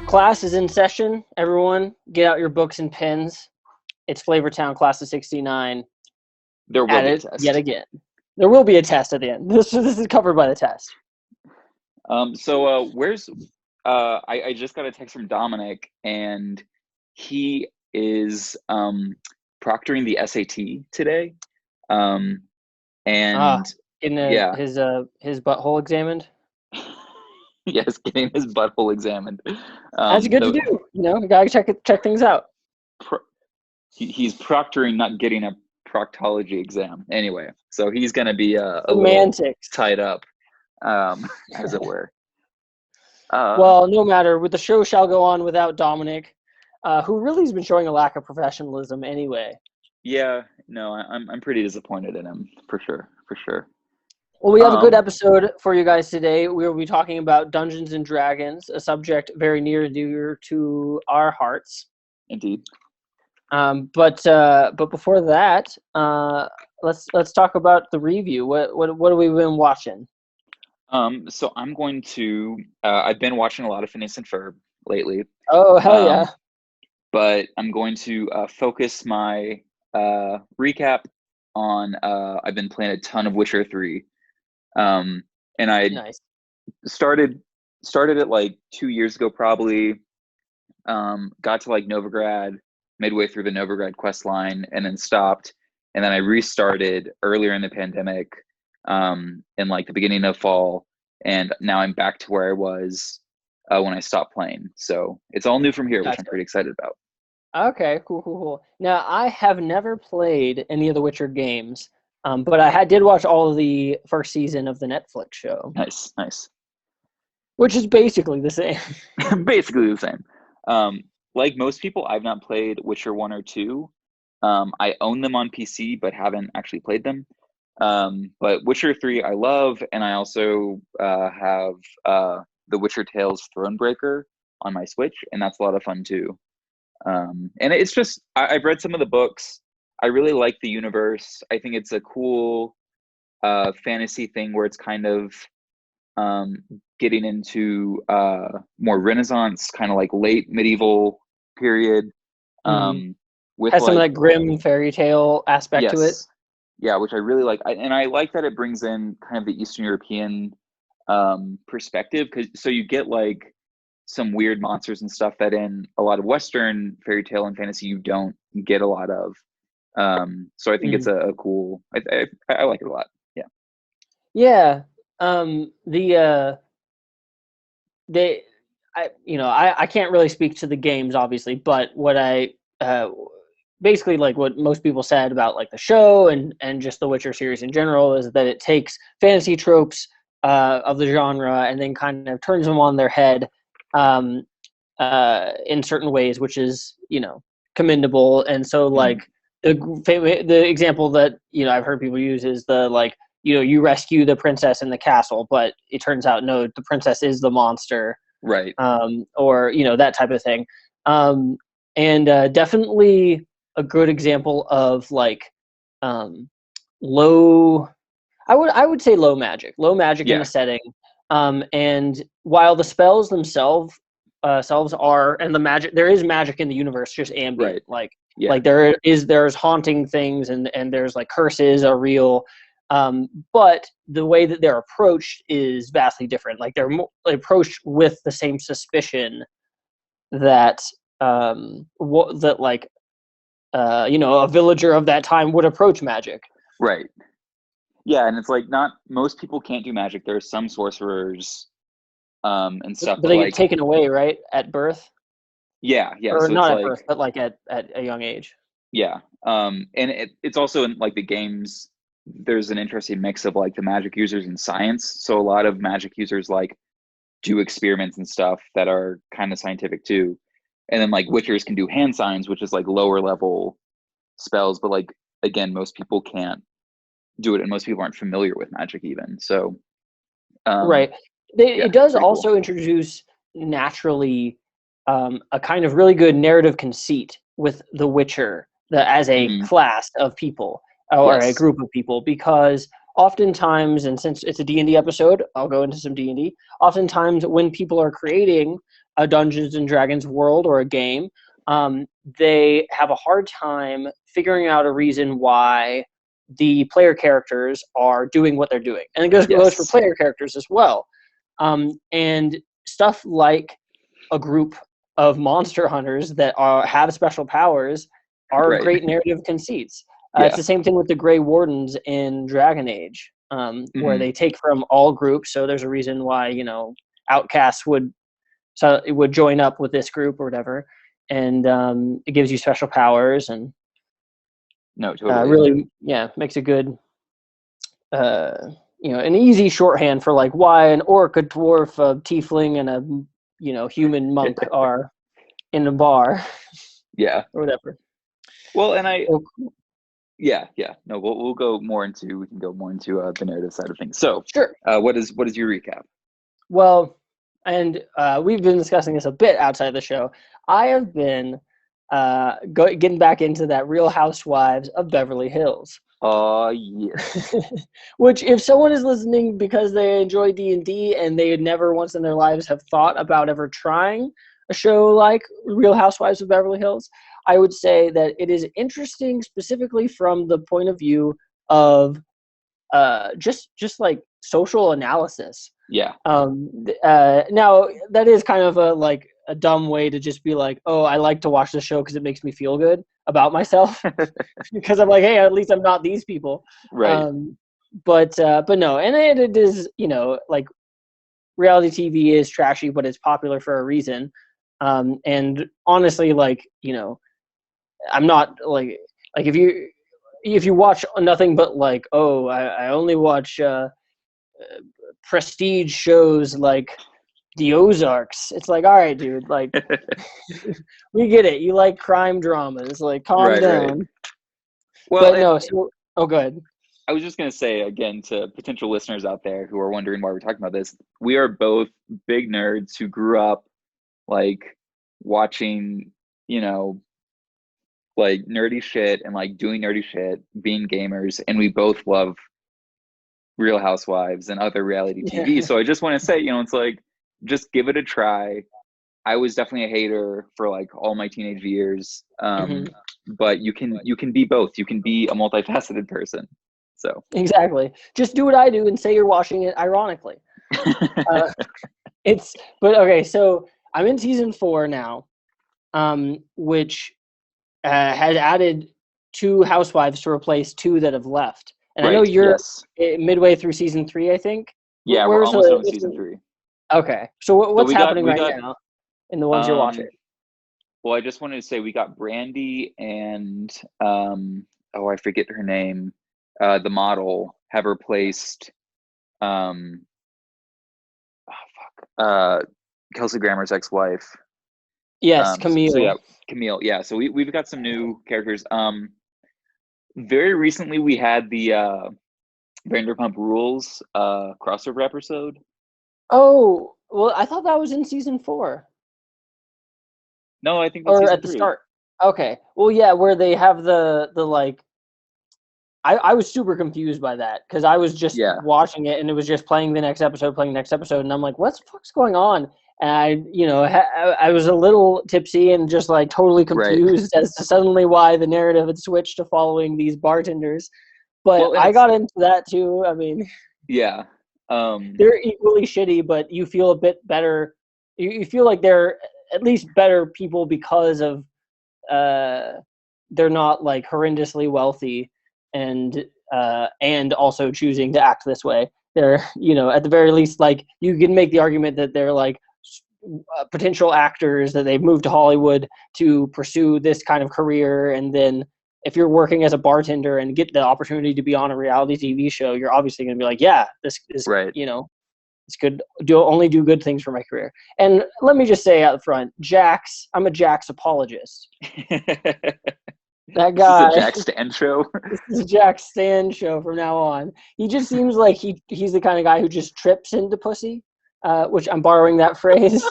Class is in session. Everyone, get out your books and pens. It's Flavortown Class of '69. There will At be a it yet test. again. There will be a test at the end. This is covered by the test. Where's I just got a text from Dominic, and he is proctoring the SAT today. Um, Ah, and getting yeah, his butthole examined. yes, getting his butthole examined. That's good to The do. You gotta check things out. pro he's proctoring, not getting a proctology exam. Anyway, so he's gonna be a little Semantics. tied up, as it were. Uh, Well, no matter. With the show shall go on without Dominic, who really has been showing a lack of professionalism anyway. yeah, no, I'm pretty disappointed in him for sure, for sure. Well, we have a good Um, episode for you guys today. We will be talking about Dungeons and Dragons, a subject very near and dear to our hearts. Indeed. But before that, let's talk about the review. What have we been watching? So I'm going to. I've been watching a lot of Phineas and Ferb lately, Oh, hell yeah! um, but I'm going to focus my recap on. I've been playing a ton of Witcher 3, and I Nice. started started it like 2 years ago, probably. Got to like Novigrad, midway through the Novigrad quest line, and then stopped. And then I restarted earlier in the pandemic, in like the beginning of fall, and now I'm back to where I was when I stopped playing. So it's all new from here, which I'm Gotcha. pretty excited about. Okay, cool. Now, I have never played any of the Witcher games, but I did watch all of the first season of the Netflix show, Nice, nice. which is basically the same. Basically the same. Um, like most people, I've not played Witcher 1 or 2. I own them on PC, but haven't actually played them. But Witcher 3 I love, and I also have The Witcher Tales Thronebreaker on my Switch, and that's a lot of fun too. And it's just, I've read some of the books. I really like the universe. I think it's a cool fantasy thing where it's kind of um, getting into more Renaissance, kind of like late medieval period, Hmm. um, with Has some of like, that grim fairy tale aspect to it. yes, yeah, which I really like. And I like that it brings in kind of the Eastern European perspective, because so you get like some weird monsters and stuff that in a lot of Western fairy tale and fantasy you don't get a lot of. So I think it's Mm. a cool. I like it a lot. Yeah. Yeah. The they I can't really speak to the games obviously, but what I basically like what most people said about like the show and just the Witcher series in general is that it takes fantasy tropes of the genre and then kind of turns them on their head um, in certain ways, which is commendable. And so Mhm. like the example that I've heard people use is the like you rescue the princess in the castle, but it turns out no, the princess is the monster, Right. or that type of thing. Um, and definitely a good example of like um, low. I would say low magic in the Yeah. setting. And while the spells themselves are and the magic, there is magic in the universe, just ambient. Right. Like Yeah. like there's haunting things and there's like curses are real. But the way that they're approached is vastly different. Like they're approached with the same suspicion that that like a villager of that time would approach magic. Right. Yeah, and it's like not most people can't do magic. There are some sorcerers and stuff, But but they get like taken away, right, at birth, yeah, yeah. or So it's not at like birth, but like at a young age. yeah. And it's also in like the games, there's an interesting mix of like the magic users and science. So a lot of magic users like do experiments and stuff that are kind of scientific too. And then like witchers can do hand signs, which is like lower level spells, but like again, most people can't do it and most people aren't familiar with magic even. So um Right. yeah, It does pretty cool. also introduce naturally a kind of really good narrative conceit with The Witcher as a Hmm. class of people or a Yes. group of people, because oftentimes, and since it's a D&D episode, I'll go into some D&D. Oftentimes, when people are creating a Dungeons and Dragons world or a game, they have a hard time figuring out a reason why the player characters are doing what they're doing. And it goes for Yes. player characters as well. And stuff like a group of monster hunters that have special powers are Right. great narrative conceits. It's Yeah. the same thing with the Grey Wardens in Dragon Age, where Mhm. they take from all groups. So there's a reason why, you know, outcasts would join up with this group or whatever, and it gives you special powers and No, totally. really, yeah, makes a good, you know, an easy shorthand for like why an orc, a dwarf, a tiefling, and a, you know, human monk are in a bar Yeah. or whatever. Well, and Oh, yeah. No, we can go more into the narrative side of things. So, sure. what is your recap? Well, and we've been discussing this a bit outside the show. I have been getting back into that Real Housewives of Beverly Hills. Yes. Which, if someone is listening because they enjoy D&D and they never once in their lives have thought about ever trying a show like Real Housewives of Beverly Hills, I would say that it is interesting specifically from the point of view of just like social analysis. Yeah. Now that is kind of a dumb way to just be like, oh, I like to watch the show because it makes me feel good about myself because I'm like, hey, at least I'm not these people. Right. But no, and it is, you know, like reality TV is trashy, but it's popular for a reason. And honestly, like, you know, I'm not like if you watch nothing but like, oh, I only watch prestige shows like the Ozarks. It's like, all right, dude, like we get it. You like crime dramas, like calm Right. down. Well, But no, so oh, good. I was just going to say again to potential listeners out there who are wondering why we're talking about this, we are both big nerds who grew up like watching, you know, like nerdy shit and like doing nerdy shit, being gamers, and we both love Real Housewives and other reality TV. Yeah. So I just want to say, you know, it's like just give it a try. I was definitely a hater for like all my teenage years. Mhm. But you can be both. You can be a multifaceted person. So Exactly. Just do what I do and say you're watching it ironically. Uh, but okay. So I'm in season 4 now, which has added 2 housewives to replace 2 that have left. And I know right, you're yes. midway through season 3, I think. Yeah, we're Where's almost done with season 3. okay? So So what's happening right now in the ones you're watching? well, I just wanted to say we got Brandy and oh, I forget her name. The model have replaced um oh, fuck. Kelsey Grammer's ex-wife. Yes, So yeah, Camille. Camille. Yeah, so we've got some new characters. Very recently we had the Vanderpump Rules crossover episode. Oh, well, I thought that was in season 4 No, I think that's or season at the 3. start. Okay. Well, yeah, where they have the like. I was super confused by that because I was just Yeah, watching it and it was just playing the next episode, and I'm like, what the fuck's going on? And I, you know, I was a little tipsy and just like totally right. confused as to suddenly why the narrative had switched to following these bartenders. But Well, and I it's got into that too. I mean, yeah. they're equally shitty, but you feel a bit better. You feel like they're at least better people because of they're not like horrendously wealthy and also choosing to act this way. They're, you know, at the very least, like you can make the argument that they're like potential actors that they've moved to Hollywood to pursue this kind of career, and then if you're working as a bartender and get the opportunity to be on a reality TV show, you're obviously going to be like, yeah, this is, right. you know, it's good. Only do good things for my career. And let me just say out front, I'm a Jax apologist. That This is a guy, Jack Stan show. this is Jack Stan show from now on. He just seems like he's the kind of guy who just trips into pussy, which I'm borrowing that phrase.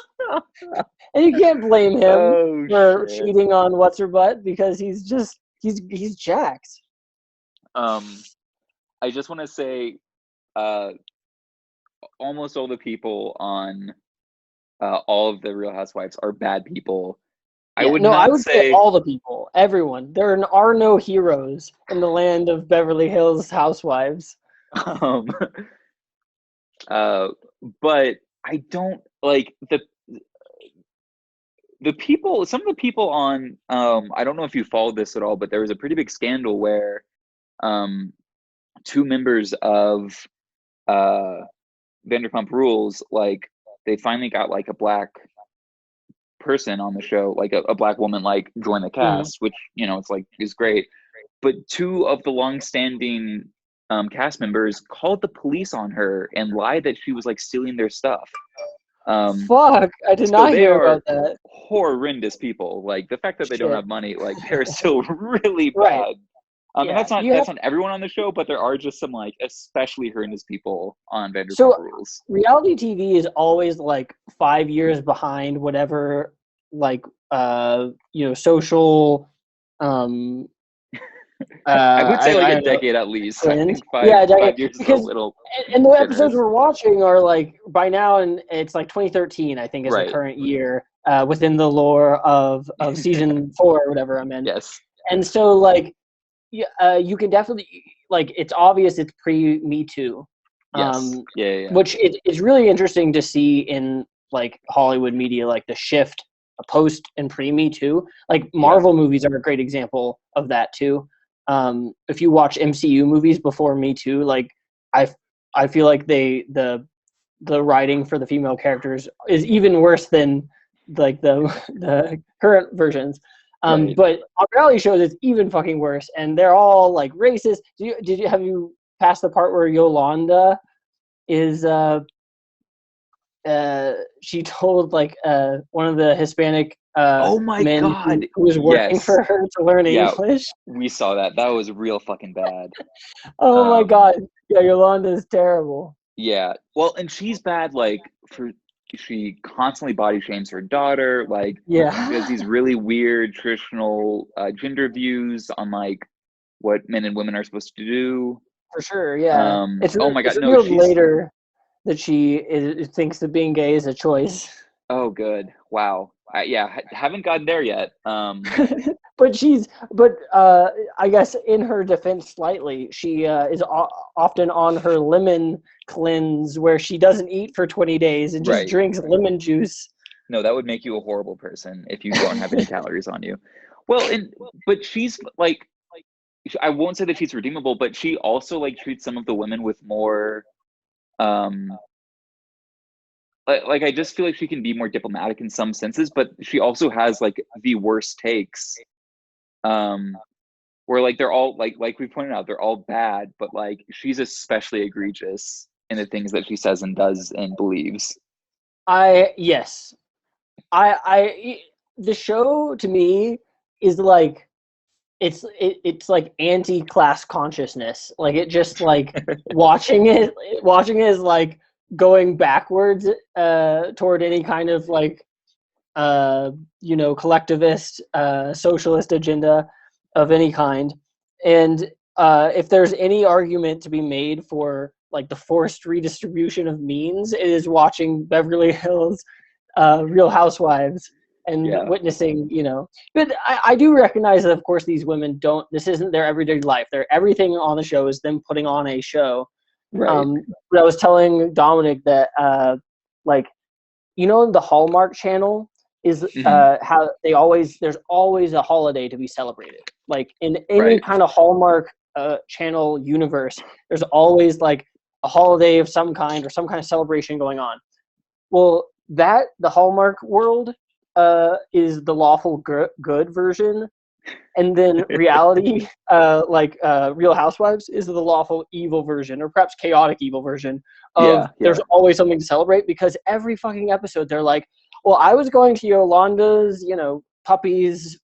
And you can't blame him Oh for shit. cheating on what's her butt because he's Jax. I just want to say, almost all the people on all of the Real Housewives are bad people. I Yeah, would no, I not would say say all the people, everyone. There are no heroes in the land of Beverly Hills Housewives. um uh but I don't like the people, some of the people on I don't know if you followed this at all, but there was a pretty big scandal where um two members of uh Vanderpump Rules, like they finally got like a black person on the show, like a black woman, like join the Mm. cast, which it's like is great. But two of the long-standing cast members called the police on her and lied that she was like stealing their stuff. Um, Fuck, I did so not they hear are about that. horrendous people. Like the fact that they don't Shit. have money, like they're still really Right. bad. And Yeah. that's not everyone on the show, but there are just some like especially horrendous people on Vanderpump So Rules. reality TV is always like 5 years behind whatever like social um I would say like I a don't know decade at least. I trend. think Yeah, five years is a because little and the episodes generous. we're watching are like by now, and it's like 2013 I think is the Right. current year within the lore of season 4 or whatever I'm in. Yes. And so like you can definitely like it's obvious it's pre Me Too, Yes. Yeah, yeah, yeah. which is really interesting to see in like Hollywood media, like the shift post and pre Me Too. Like Yeah. Marvel movies are a great example of that too. If you watch MCU movies before Me Too, like I I feel like the writing for the female characters is even worse than like the current versions. Right. But on reality shows, it's even fucking worse, and they're all like racist. Did you have you passed the part where Yolanda is she told like one of the Hispanic Oh my men God. who was working Yes. for her to learn Yeah, English? we saw that. That was real fucking bad. Oh my Um, god, yeah, Yolanda is terrible. yeah. Well, and she's bad, like for she constantly body shames her daughter. Like she has Yeah, these really weird traditional gender views on like what men and women are supposed to do. for sure. Yeah, Oh my it's God, no, revealed she's later that thinks that being gay is a choice. oh good. Wow. Yeah, haven't gotten there yet. But I guess in her defense slightly, she is often on her lemon cleanse where she doesn't eat for 20 days and just Right. drinks lemon juice. No, that would make you a horrible person if you don't have any calories on you. Well, and but she's like I won't say that she's redeemable, but she also like treats some of the women with more um like I just feel like she can be more diplomatic in some senses, but she also has like the worst takes. Um where like they're all like we pointed out, they're all bad, but like she's especially egregious in the things that she says and does and believes. I yes, I the show to me is like it's like anti-class consciousness. Like it just like watching it is like going backwards toward any kind of like collectivist socialist agenda of any kind. And if there's any argument to be made for like the forced redistribution of means, it is watching Beverly Hills Real Housewives and Yeah, witnessing, But I do recognize that, of course, these women don't. This isn't their everyday life. Their everything on the show is them putting on a show. right. But I was telling Dominic that, like, the Hallmark Channel is Hmm. how there's always a holiday to be celebrated. Like in any Right. kind of Hallmark Channel universe, there's always like a holiday of some kind or some kind of celebration going on. Well, the Hallmark world is the lawful good version, and then reality, Real Housewives, is the lawful evil version, or perhaps chaotic evil version of Yeah, there's yeah. always something to celebrate because every fucking episode they're like, well, I was going to Yolanda's, puppies,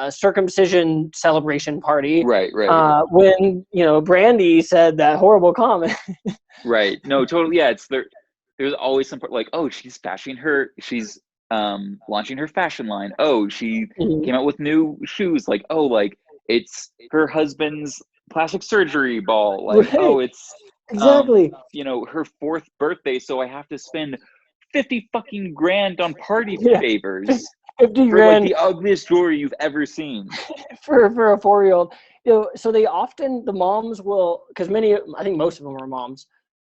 circumcision celebration party Right, right. when Brandy said that horrible comment. Right. No, totally. Yeah, it's there. There's always some like, oh, she's launching her fashion line. Oh, she Mhm. came out with new shoes. Like, oh, like it's her husband's plastic surgery ball. Like, oh, Right, it's exactly. her fourth birthday, so I have to spend 50 fucking grand on party Yeah. favors 50 for like grand the ugliest jewelry you've ever seen. for a 4-year-old. So they often, the moms will, because I think most of them are moms,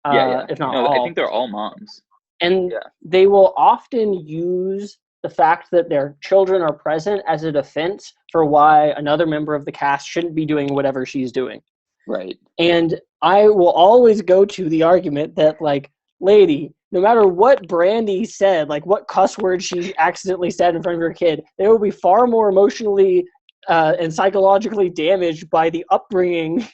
Yeah. if not No, I all, think they're all moms. and Yeah. they will often use the fact that their children are present as a defense for why another member of the cast shouldn't be doing whatever she's doing. Right. And I will always go to the argument that, like, lady, no matter what Brandy said, like what cuss word she accidentally said in front of her kid, they will be far more emotionally and psychologically damaged by the upbringing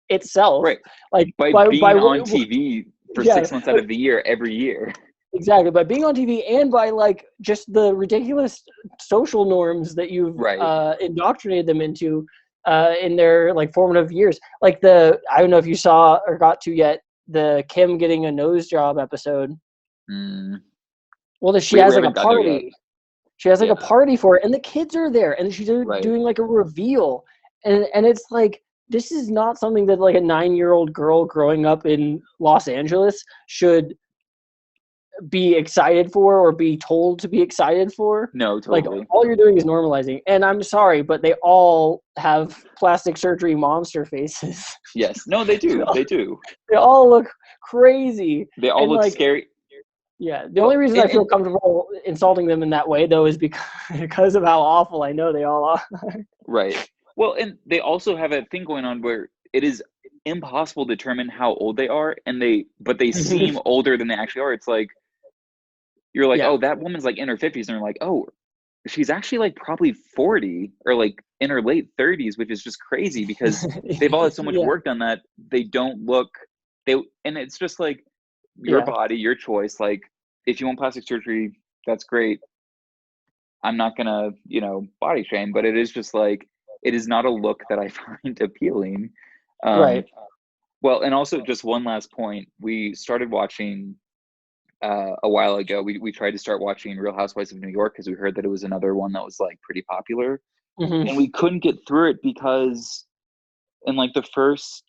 itself. Right. Like By being on TV for 6 months out of the year, every year. Exactly, by being on TV and by like just the ridiculous social norms that you've indoctrinated them into in their like formative years. Like I don't know if you saw or got to yet the Kim getting a nose job episode. Well, she has like a party. She has like a party for it, and the kids are there, and she's doing like a reveal, and it's like, this is not something that like a 9-year-old girl growing up in Los Angeles should be excited for or be told to be excited for. No, totally. Like, all you're doing is normalizing. And I'm sorry, but they all have plastic surgery monster faces. Yes. No, they do. They do. They all look crazy. They all look scary. Yeah. The only reason I feel comfortable insulting them in that way, though, is because of how awful I know they all are. Right. Well, and they also have a thing going on where it is impossible to determine how old they are, but they seem older than they actually are. It's like, you're like, oh, that woman's like in her 50s, and you're like, oh, she's actually like probably 40 or like in her late 30s, which is just crazy because they've all had so much work done that they don't look, and it's just like, your body, your choice. Like, if you want plastic surgery, that's great. I'm not gonna, body shame, but it is just like, it is not a look that I find appealing. Right. Well, and also just one last point, we started watching a while ago. We tried to start watching Real Housewives of New York because we heard that it was another one that was like pretty popular, and we couldn't get through it because in like the first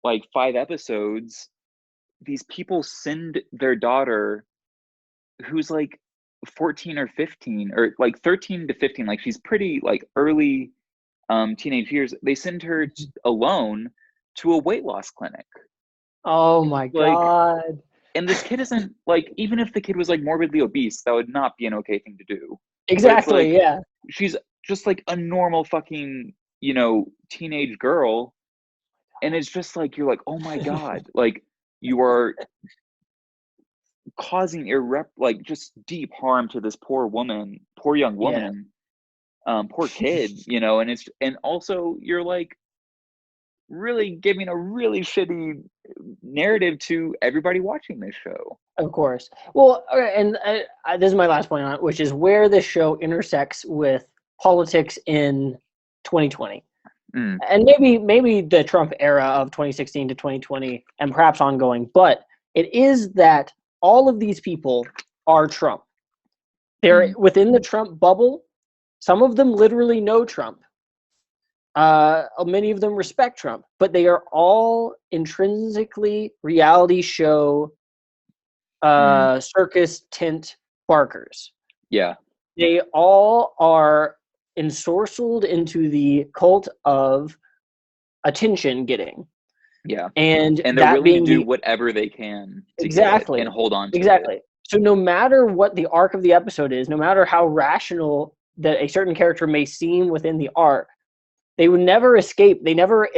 like 5 episodes, these people send their daughter, who's like 14 or 15 or like 13 to 15, like she's pretty like early teenage years, they send her alone to a weight loss clinic. Oh my God. And this kid isn't like, even if the kid was like morbidly obese, that would not be an okay thing to do. Exactly. Like, she's just like a normal fucking, teenage girl. And it's just like, you're like, oh my God, like you are causing like just deep harm to this poor young woman, poor kid, and also you're like really giving a really shitty narrative to everybody watching this show. Of course. Well, and this is my last point on it, which is where this show intersects with politics in 2020. And maybe the Trump era of 2016 to 2020 and perhaps ongoing, but it is that all of these people are Trump. They're within the Trump bubble. Some of them literally know Trump. Many of them respect Trump, but they are all intrinsically reality show circus tent barkers. Yeah. They all are ensorcelled into the cult of attention getting. Yeah. And they're willing to do whatever they can to get and hold on to it. So no matter what the arc of the episode is, no matter how rational that a certain character may seem within the arc, they would never escape. They never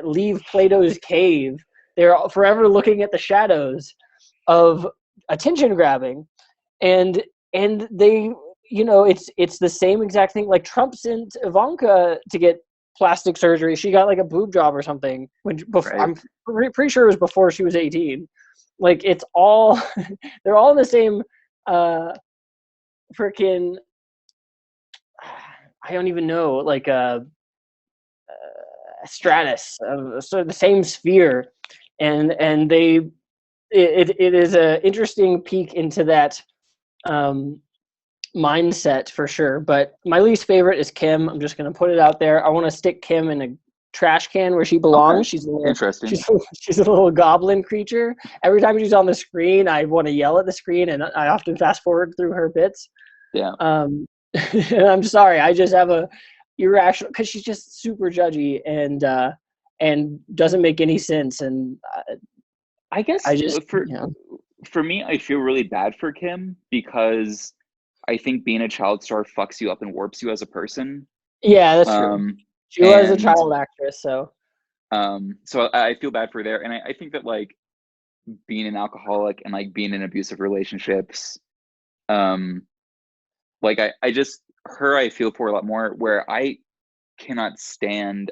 leave Plato's cave. They're forever looking at the shadows of attention grabbing, and they, it's the same exact thing. Like Trump sent Ivanka to get plastic surgery. She got like a boob job or something. I'm pretty sure it was before she was 18. Like, it's all they're all in the same freaking, I don't even know, like stratus, so the same sphere, and it is a interesting peek into that mindset for sure. But my least favorite is Kim. I'm just going to put it out there. I want to stick Kim in a trash can where she belongs. Okay. Interesting. She's a little goblin creature. Every time she's on the screen, I want to yell at the screen, and I often fast forward through her bits. Yeah. And I'm sorry, I just have a irrational, because she's just super judgy and doesn't make any sense. And I guess I just for me, I feel really bad for Kim because I think being a child star fucks you up and warps you as a person. Yeah, that's true. She was a child actress, so. So I feel bad for her there, and I think that like being an alcoholic and like being in abusive relationships, like I just her I feel for a lot more. Where I cannot stand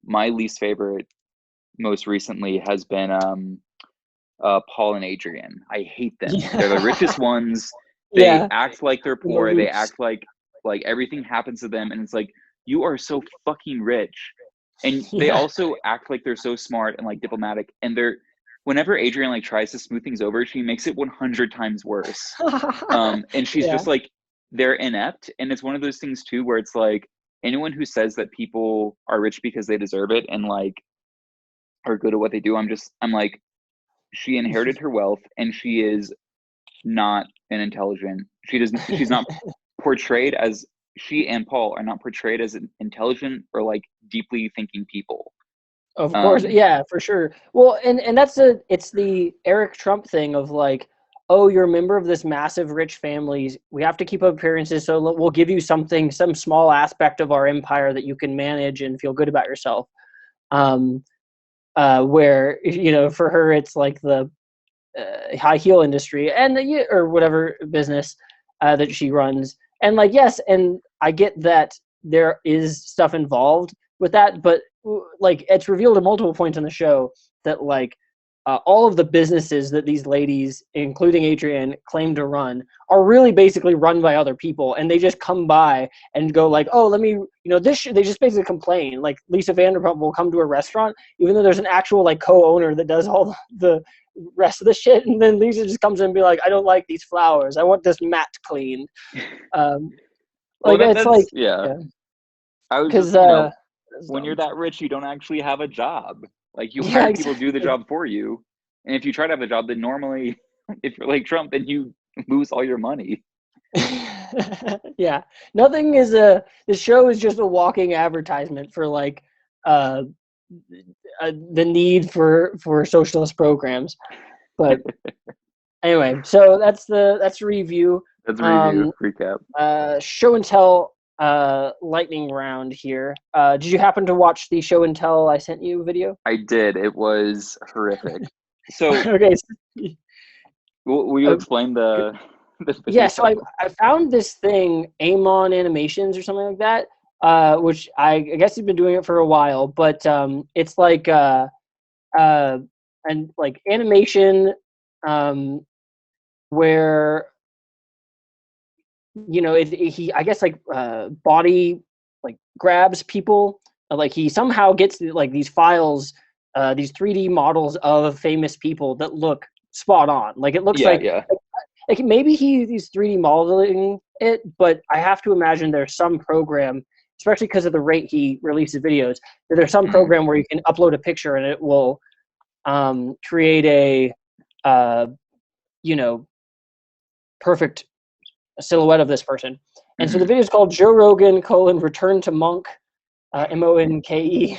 my least favorite most recently has been Paul and Adrian. I hate them. Yeah. They're the richest ones. They act like they're poor. They act like everything happens to them, and it's like, you are so fucking rich. And they also act like they're so smart and like diplomatic, and whenever Adrian like tries to smooth things over, she makes it 100 times worse. And she's just like, they're inept. And it's one of those things too where it's like, anyone who says that people are rich because they deserve it and like are good at what they do, I'm like, she inherited her wealth, and she is not an intelligent. She's not portrayed as, she and Paul are not portrayed as intelligent or like deeply thinking people. Of course, yeah, for sure. Well, and it's the Eric Trump thing of like, oh, you're a member of this massive rich family. We have to keep up appearances, so we'll give you something, some small aspect of our empire that you can manage and feel good about yourself. Where, you know, for her, it's like the high heel industry and or whatever business that she runs. And like, yes, and I get that there is stuff involved with that, but like it's revealed at multiple points in the show that like all of the businesses that these ladies, including Adrian, claim to run are really basically run by other people, and they just come by and go like, oh, let me, you know, they just basically complain. Like Lisa Vanderpump will come to a restaurant, even though there's an actual like co-owner that does all the rest of the shit, and then Lisa just comes in and be like, I don't like these flowers, I want this mat cleaned. Like it's like, yeah. I was just, when you're that rich, you don't actually have a job. Like you hire people to do the job for you, and if you try to have a job, then normally, if you're like Trump, then you lose all your money. Yeah, nothing is the show is just a walking advertisement for like the need for socialist programs. But anyway, so that's the review. That's a review recap. Show and tell lightning round here. Did you happen to watch the show and tell I sent you video? I did. It was horrific. So okay, will you explain the yeah, so I found this thing, Amon Animations or something like that, which I guess he's been doing it for a while, but it's like and like animation where, you know, he I guess like body like grabs people, like he somehow gets like these files, these 3D models of famous people that look spot on. Like it looks like maybe he's 3D modeling it, but I have to imagine there's some program, especially because of the rate he releases videos, that there's some program where you can upload a picture and it will create a you know, perfect silhouette of this person. And so the video is called Joe Rogan Return to Monk, MONKE,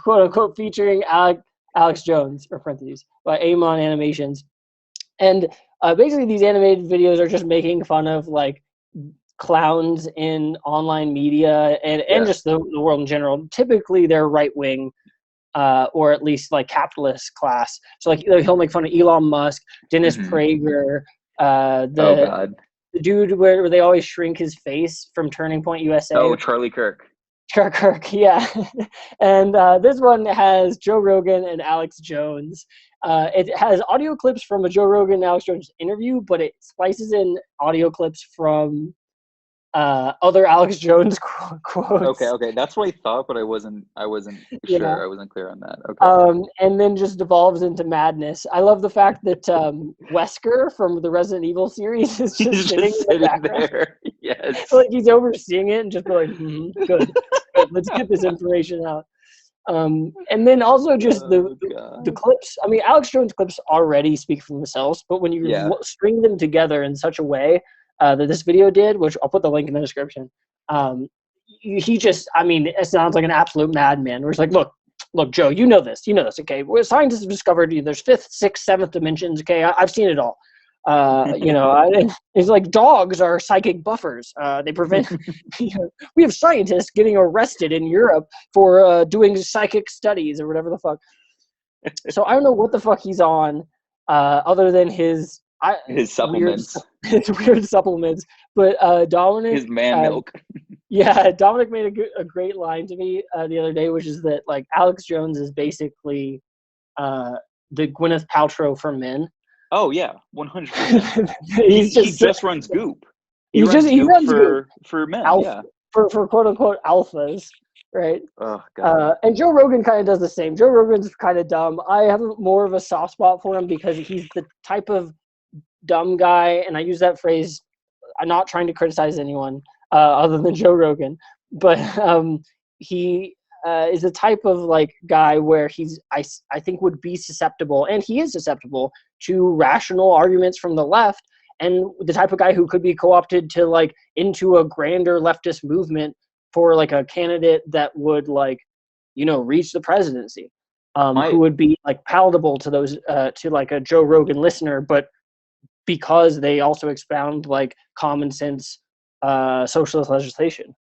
quote unquote, featuring Alex Jones, or parentheses, by Amon Animations. And basically these animated videos are just making fun of like clowns in online media and just the world in general. Typically they're right wing, or at least like capitalist class. So like he'll make fun of Elon Musk, Dennis Prager, the dude where they always shrink his face from Turning Point USA. Oh, Charlie Kirk. Kirk, yeah. And this one has Joe Rogan and Alex Jones. It has audio clips from a Joe Rogan and Alex Jones interview, but it splices in audio clips from other Alex Jones quotes. Okay. That's what I thought, but I wasn't sure. I wasn't clear on that. Okay. And then just devolves into madness. I love the fact that Wesker from the Resident Evil series is just sitting in the background there. Yes. Like he's overseeing it and just be like, good. Let's get this information out. And then also just Oh the God. clips. I mean, Alex Jones clips already speak for themselves, but when you Yeah. string them together in such a way that this video did, which I'll put the link in the description, he just, I mean, it sounds like an absolute madman. Where it's like, look, Joe, you know this, okay? Well, scientists have discovered there's fifth, sixth, seventh dimensions. Okay, I've seen it all. It's like dogs are psychic buffers. They prevent. We have scientists getting arrested in Europe for doing psychic studies or whatever the fuck. So I don't know what the fuck he's on, other than his His weird supplements, his weird supplements. But Dominic, his man milk. yeah, Dominic made a great line to me the other day, which is that like Alex Jones is basically the Gwyneth Paltrow for men. Oh yeah, 100%. He's He just just runs Goop. He runs he Goop runs good for men. alpha Yeah. for quote unquote alphas, right? Oh God. And Joe Rogan kind of does the same. Joe Rogan's kind of dumb. I have more of a soft spot for him because he's the type of dumb guy, and I use that phrase. I'm not trying to criticize anyone other than Joe Rogan, but he is the type of like guy where I think would be susceptible, and he is susceptible to rational arguments from the left, and the type of guy who could be co-opted to like into a grander leftist movement for like a candidate that would like reach the presidency, who My would be like palatable to those to like a Joe Rogan listener, but because they also expound like common sense socialist legislation.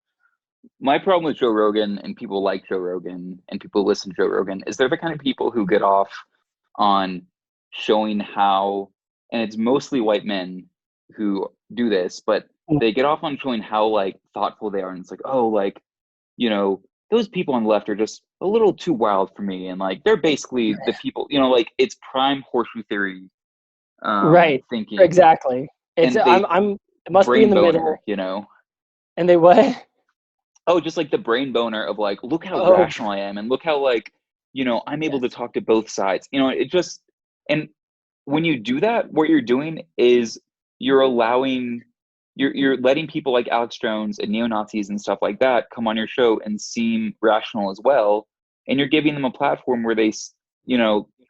my problem with Joe Rogan and people like Joe Rogan and people who listen to Joe Rogan is they're the kind of people who get off on showing how, and it's mostly white men who do this, but they get off on showing how like thoughtful they are, and it's like, oh, like, those people on the left are just a little too wild for me, and like they're basically the people, like it's prime horseshoe theory Right. thinking, Exactly. It's and they I'm it must be in brain the boner, middle. you know. And they what? Oh, just like the brain boner of like, look how Oh, rational I am, and look how like, I'm able to yes. talk to both sides. It just, and when you do that, what you're doing is you're allowing, you're letting people like Alex Jones and neo-Nazis and stuff like that come on your show and seem rational as well, and you're giving them a platform where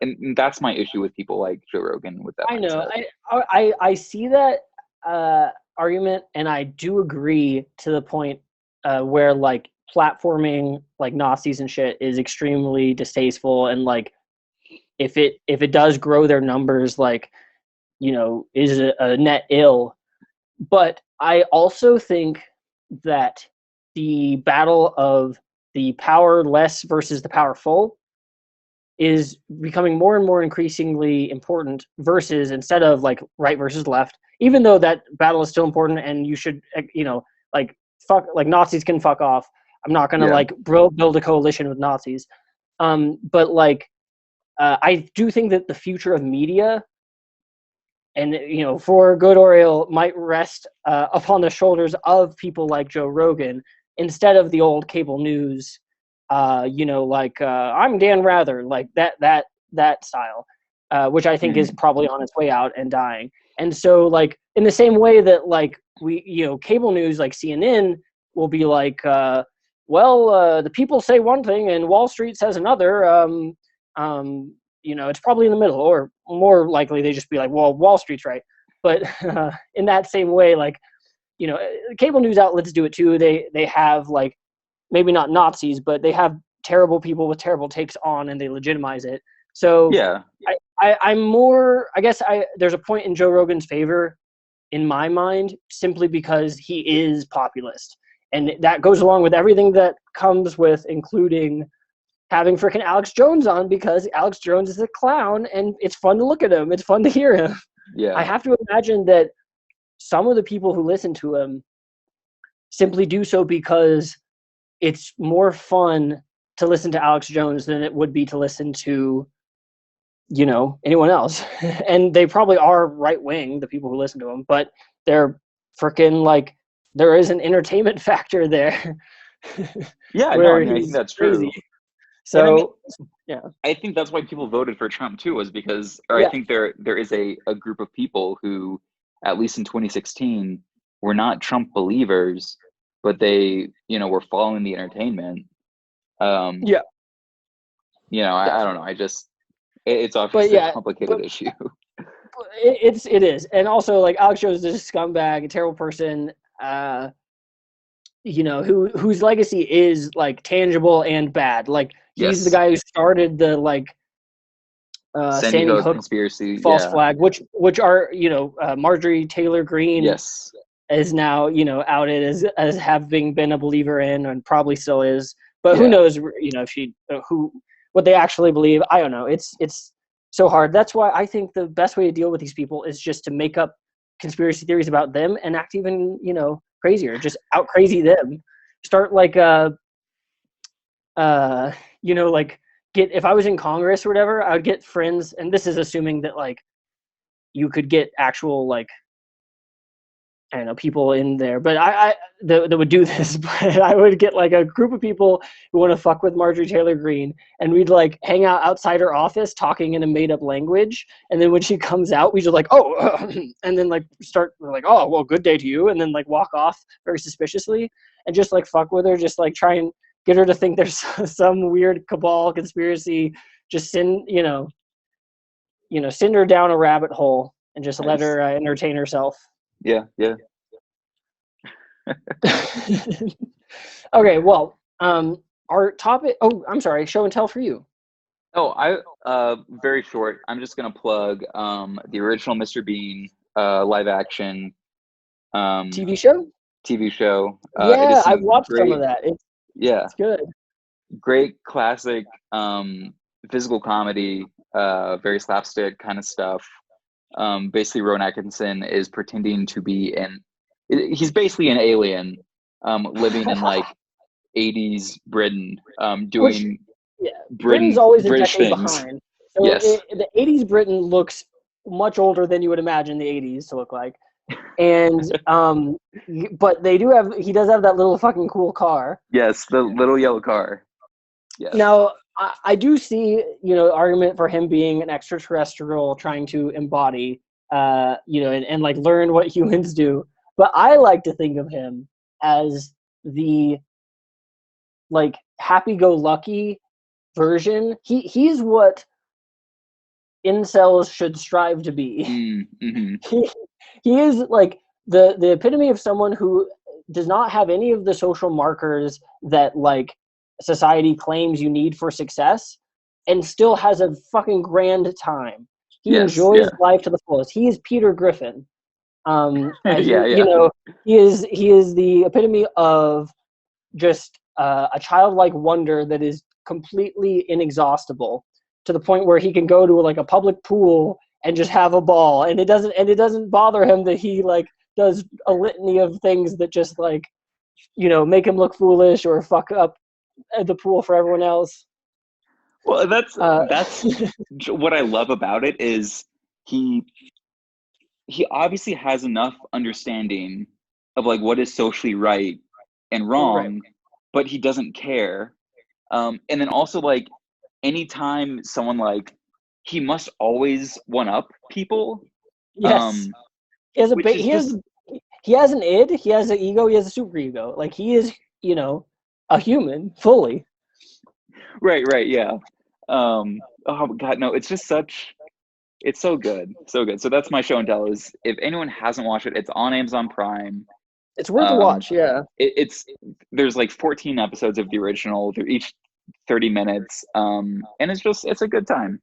and that's my issue with people like Joe Rogan with that I know. mindset. I see that argument, and I do agree to the point where like platforming like Nazis and shit is extremely distasteful, and like if it does grow their numbers, like is a net ill. But I also think that the battle of the powerless versus the powerful is becoming more and more increasingly important versus instead of like right versus left, even though that battle is still important and you should like fuck like Nazis can fuck off. I'm not gonna Yeah. like build a coalition with Nazis. But like I do think that the future of media, and for good or ill, might rest upon the shoulders of people like Joe Rogan instead of the old cable news. Like I'm Dan Rather, like that style, which I think is Mhm. probably on its way out and dying. And so, like in the same way that like we, cable news like CNN will be like, the people say one thing and Wall Street says another. It's probably in the middle, or more likely they just be like, well, Wall Street's right. But in that same way, like, cable news outlets do it too. They have like maybe not Nazis, but they have terrible people with terrible takes on, and they legitimize it. So Yeah. I'm more, I guess there's a point in Joe Rogan's favor in my mind, simply because he is populist. And that goes along with everything that comes with, including having freaking Alex Jones on, because Alex Jones is a clown and it's fun to look at him. It's fun to hear him. I Yeah. have to imagine that some of the people who listen to him simply do so because it's more fun to listen to Alex Jones than it would be to listen to, anyone else. And they probably are right wing, the people who listen to him, but they're freaking like, there is an entertainment factor there Yeah, no, I where mean, I think he's that's crazy. true. And I mean, So, yeah. I think that's why people voted for Trump too, was because, or I Yeah. think there is a group of people who, at least in 2016, were not Trump believers, but they, were following the entertainment. Um, Yeah. I don't know. It's But obviously a yeah, complicated but issue. it is, and also like Alex Jones is a scumbag, a terrible person. Whose legacy is like tangible and bad. Like he's the Yes. guy who started the Sandy Sandy Hook Hook conspiracy. false Yeah. flag, which are Marjorie Taylor Greene Yes. is now outed as having been a believer in, and probably still is. But who Yeah. knows? If she who what they actually believe. I don't know. It's so hard. That's why I think the best way to deal with these people is just to make up conspiracy theories about them and act even crazier. Just out crazy them. Start like like get if I was in Congress or whatever, I would get friends, and this is assuming that like you could get actual like I don't know people in there, but that would do this. But I would get like a group of people who want to fuck with Marjorie Taylor Greene, and we'd like hang out outside her office talking in a made up language, and then when she comes out, we just like and then like we're like oh well good day to you, and then like walk off very suspiciously and just like fuck with her, just like try and get her to think there's some weird cabal conspiracy, just send her down a rabbit hole and just let Nice. her entertain herself. Yeah. Yeah. Okay, well, our topic. Oh, I'm sorry. Show and tell for you. Oh, very short. I'm just gonna plug the original Mr. Bean live action um TV show. TV show. It Yeah, is I've some watched some of great, that. It's yeah, it's good. great classic physical comedy, very slapstick kind of stuff. Basically, Rowan Atkinson is pretending to be he's basically an alien, living in like 80s Britain, Which, doing yeah, Britain's always a British decade things. behind. So Yes. the '80s Britain looks much older than you would imagine the '80s to look like. And but he does have that little fucking cool car. Yes, the little yellow car. Yes. Now, I do see, argument for him being an extraterrestrial trying to embody, and like learn what humans do. But I like to think of him as the like happy-go-lucky version. He's what incels should strive to be. Mm-hmm. he, he is like the epitome of someone who does not have any of the social markers that like society claims you need for success, and still has a fucking grand time. He Yes, enjoys yeah. life to the fullest. He is Peter Griffin. Yeah, You yeah. know, he is the epitome of just a childlike wonder that is completely inexhaustible, to the point where he can go to like a public pool and just have a ball, and it doesn't bother him that he like does a litany of things that just like make him look foolish or fuck up at the pool for everyone else. Well, Uh, that's what I love about it is he he obviously has enough understanding of like what is socially right and right. wrong, but he doesn't care. And then also like anytime someone like he must always one up people, Yes. um, He has a which ba- is just he has an id, he has an ego, he has a super ego. Like he is, a human fully. right, right, yeah. Oh God, no, it's just it's so good, so good. So that's my show and tell. Is if anyone hasn't watched it, it's on Amazon Prime. It's worth a Um, watch, yeah. it's there's like 14 episodes of the original. They're each 30 minutes. And it's a good time.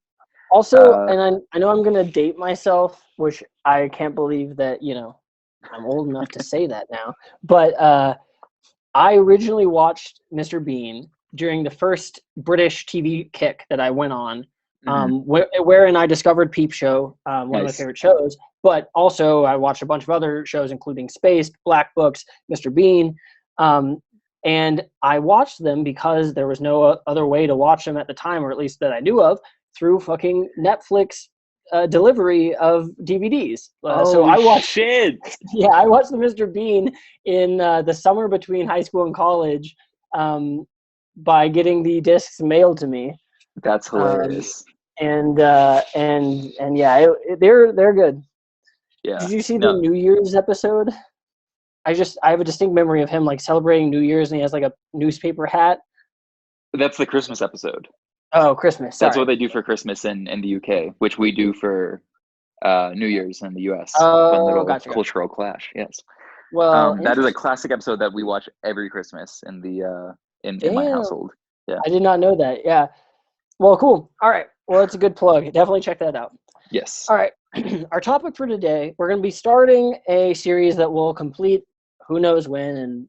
Also, Uh, and I know I'm gonna date myself, which I can't believe that, I'm old enough to say that now. But I originally watched Mr. Bean during the first British TV kick that I went on, mhm, wherein I discovered Peep Show, one of my nice. favorite shows. But also, I watched a bunch of other shows, including Spaced, Black Books, Mr. Bean, um, and I watched them because there was no other way to watch them at the time, or at least that I knew of, through fucking Netflix delivery of DVDs. So Oh I watched shit! yeah, I watched the Mr. Bean in the summer between high school and college, by getting the discs mailed to me, That's um, hilarious. and yeah, they're good. Yeah. Did you see the No, New Year's episode? I have a distinct memory of him like celebrating New Year's, and he has like a newspaper hat. that's the Christmas episode. Oh, Christmas. That's what Sorry. they do for Christmas in the UK, which we do for New Year's in the US. Fun Oh, little gotcha. cultural clash. Yes. Well, That is a interesting. classic episode that we watch every Christmas in the in my Damn. household. Yeah. I did not know that. Yeah. Well, cool. All right. Well, it's a good plug. Definitely check that out. Yes. All right. Our topic for today, we're going to be starting a series that will complete who knows when,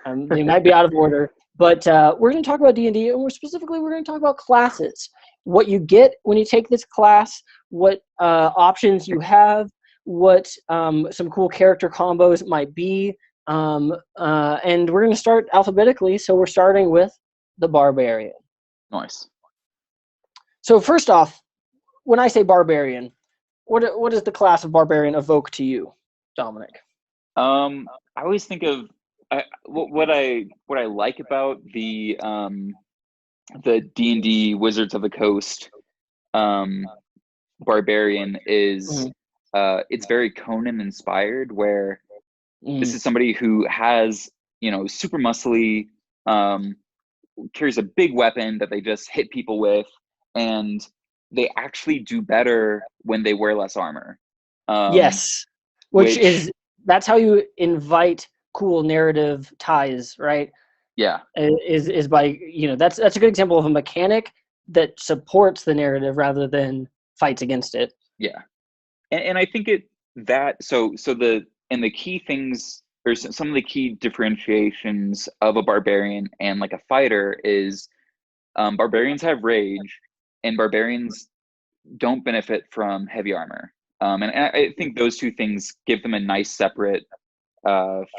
and they might be out of order. But we're going to talk about D&D, and we're going to talk about classes. What you get when you take this class, what options you have, what some cool character combos might be, and we're going to start alphabetically. So we're starting with the Barbarian. Nice. So first off, when I say Barbarian, what does the class of Barbarian evoke to you, Dominic? I always think of what I like about the D&D Wizards of the Coast Barbarian is it's very Conan inspired, where this is somebody who has, super muscly, carries a big weapon that they just hit people with, and they actually do better when they wear less armor. Yes, Which that's how you invite cool narrative ties, right? yeah, Is by that's a good example of a mechanic that supports the narrative rather than fights against it. yeah, and I think the key things, or some of the key differentiations of a barbarian and like a fighter is, barbarians have rage, and barbarians don't benefit from heavy armor. And I think those two things give them a nice separate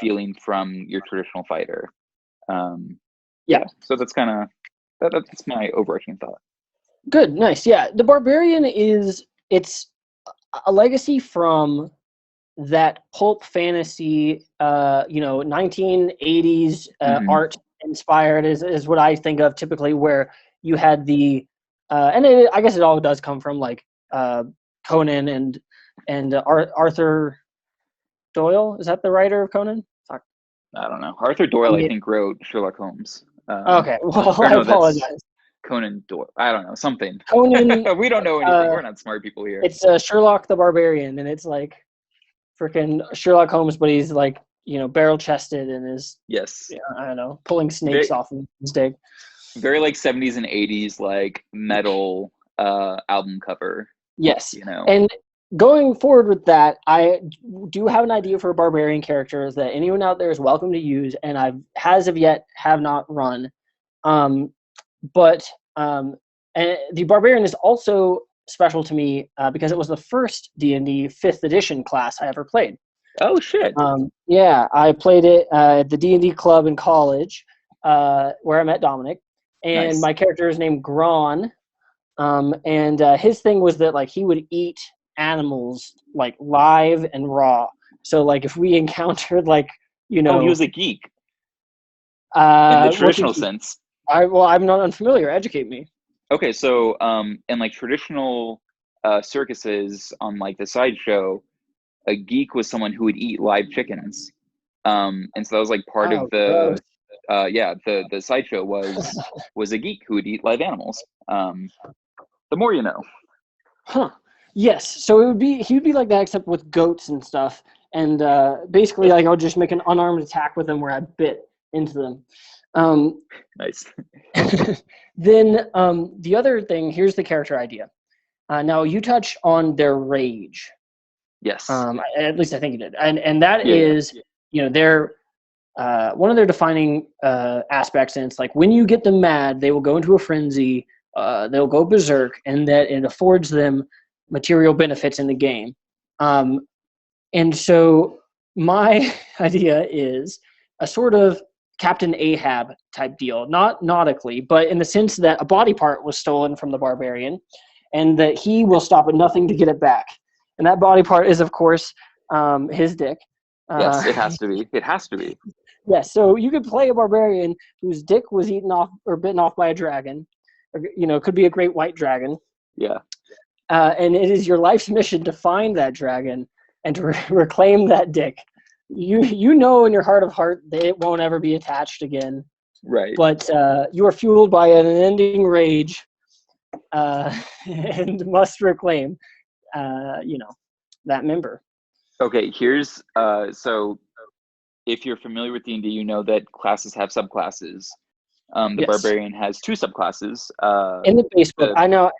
feeling from your traditional fighter. Yeah. So that's kind of that's my overarching thought. Good, nice. Yeah, the Barbarian it's a legacy from that pulp fantasy, 1980s art inspired is what I think of typically, where you had the I guess it all does come from like Conan and Arthur Doyle. Is that the writer of Conan? Fuck. I don't know. Arthur Doyle, I think, wrote Sherlock Holmes. Okay, well, I no, that's apologize. Conan Doyle. I don't know, something. Conan. We don't know anything. We're not smart people here. It's Sherlock the Barbarian, and it's like freaking Sherlock Holmes, but he's like barrel chested and is I don't know, pulling snakes off of his dick. Very like 70s and 80s like metal album cover. Yes, and going forward with that, I do have an idea for a barbarian character that anyone out there is welcome to use, and I have not run. And the Barbarian is also special to me because it was the first D&D 5th edition class I ever played. Oh shit! Yeah, I played it at the D&D club in college, where I met Dominic, and Nice. my character is named Gron, and his thing was that like he would eat animals like live and raw. So like if we encountered like he was a geek in the traditional sense. I'm not unfamiliar. Educate me. Okay, so in like traditional circuses on like the sideshow, a geek was someone who would eat live chickens, and so that was like part of the the sideshow was a geek who would eat live animals. The more you know. Huh. Yes. So he would be like that, except with goats and stuff, and basically like I would just make an unarmed attack with them where I bit into them. Nice. Then the other thing, here's the character idea. Now you touch on their rage. Yes. At least I think you did, and that is their one of their defining aspects, and it's like when you get them mad, they will go into a frenzy, they'll go berserk, and that it affords them material benefits in the game. And so my idea is a sort of Captain Ahab type deal, not nautically, but in the sense that a body part was stolen from the Barbarian, and that he will stop at nothing to get it back. And that body part is, of course, his dick. Yes, it has to be. It has to be. Yes, so you could play a barbarian whose dick was eaten off or bitten off by a dragon. Or, could be a great white dragon. Yeah. And it is your life's mission to find that dragon and to reclaim that dick. You know in your heart of heart that it won't ever be attached again. Right. But you are fueled by an unending rage, and must reclaim, you know, that member. Okay, here's so if you're familiar with D&D, you know that classes have subclasses. The Yes. Barbarian has two subclasses. In the base book, The I know.